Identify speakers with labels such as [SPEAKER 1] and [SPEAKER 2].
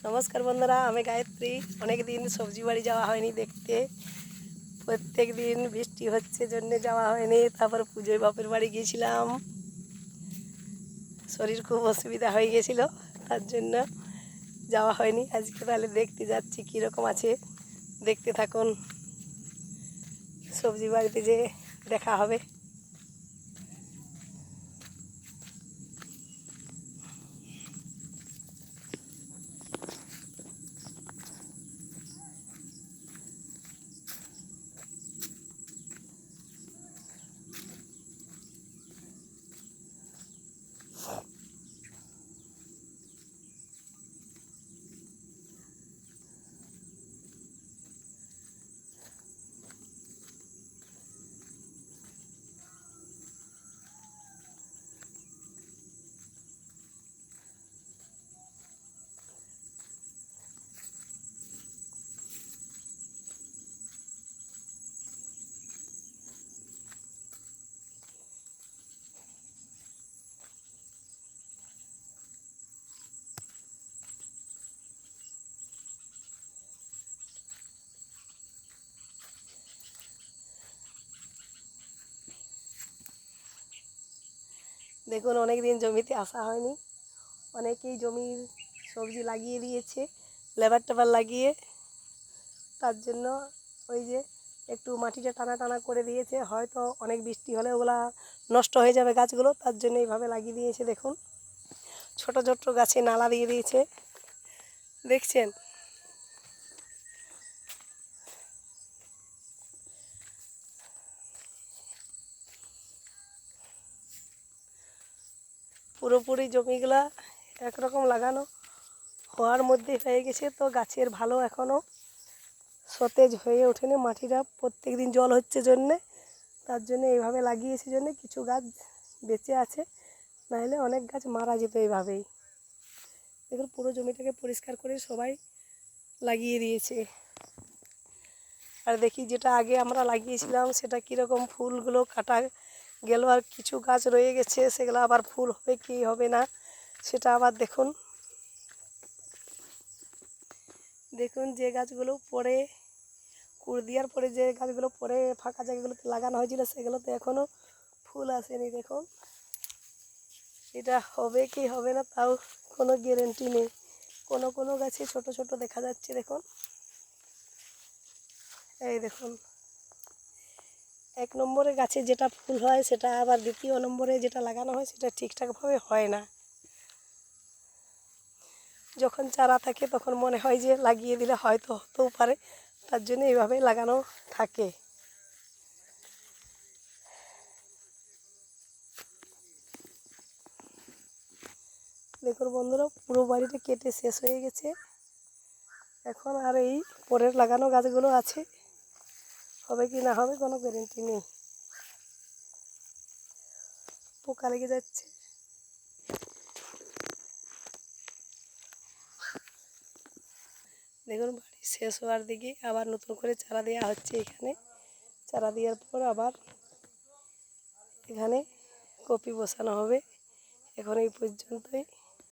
[SPEAKER 1] নমস্কার বন্ধুরা, আমি গায়ত্রী। অনেক দিন সবজি বাড়ি যাওয়া হয়নি দেখতে। প্রত্যেক দিন বৃষ্টি হচ্ছে জন্য যাওয়া হয়নি। তারপর পুজোয় বাপের বাড়ি গিয়েছিলাম, শরীর খুব অসুবিধা হয়ে গেছিলো, তার জন্য যাওয়া হয়নি। আজকে তাহলে দেখতে যাচ্ছি কীরকম আছে, দেখতে থাকুন। সবজি বাড়িতে যে দেখা হবে। দেখুন, অনেক দিন জমিতে আসা হয়নি। অনেকেই জমির সবজি লাগিয়ে দিয়েছে, লেবার টেবার লাগিয়ে। তার জন্য ওই যে একটু মাটিটা টানা টানা করে দিয়েছে, হয়তো অনেক বৃষ্টি হলে ওগুলা নষ্ট হয়ে যাবে গাছগুলো, তার জন্য এইভাবে লাগিয়ে দিয়েছে। দেখুন, ছোট ছোট গাছে নালা দিয়ে দিয়েছে, দেখছেন? পুরোপুরি জমিগুলা একরকম লাগানো হওয়ার মধ্যে হয়ে গেছে, তো গাছের ভালো এখনও সতেজ হয়ে ওঠেনি। মাটিটা প্রত্যেক দিন জল হচ্ছে জন্যে, তার জন্য এইভাবে লাগিয়েছে জন্যে কিছু গাছ বেঁচে আছে, নাহলে অনেক গাছ মারা যেত এইভাবেই। দেখুন, পুরো জমিটাকে পরিষ্কার করে সবাই লাগিয়ে দিয়েছে। আর দেখি যেটা আগে আমরা লাগিয়েছিলাম সেটা কীরকম, ফুলগুলো কাটা গেল আর কিছু গাছ রয়ে গেছে, সেগুলো আবার ফুল হবে কি হবে না সেটা আবার দেখুন। দেখুন, যে গাছগুলো পরে কুড় দেওয়ার পরে যে গাছগুলো পরে ফাঁকা জায়গাগুলোতে লাগানো হয়েছিল সেগুলোতে এখনও ফুল আসেনি। দেখুন, এটা হবে কি হবে না তাও কোনো গ্যারেন্টি নেই। কোনো কোনো গাছে ছোট ছোট দেখা যাচ্ছে। দেখুন, এই দেখুন, এক নম্বরে গাছে যেটা ফুল হয় সেটা আবার দ্বিতীয় নম্বরে যেটা লাগানো হয় সেটা ঠিকঠাকভাবে হয় না। যখন চারা থাকে তখন মনে হয় যে লাগিয়ে দিলে হয়তো হতেও পারে, তার জন্য এইভাবে লাগানো থাকে। দেখুন বন্ধুরা, পুরো বাড়িটা কেটে শেষ হয়ে গেছে। এখন আর এই পরের লাগানো গাছগুলো আছে, হবে কি না হবে কোনো গ্যারেন্টি নেই। পোকা লেগে যাচ্ছে। দেখুন, বাড়ি শেষ হওয়ার দিকে আবার নতুন করে চারা দেওয়া হচ্ছে। এখানে চারা দেওয়ার পর আবার এখানে কপি বসানো হবে। এখন এই পর্যন্তই।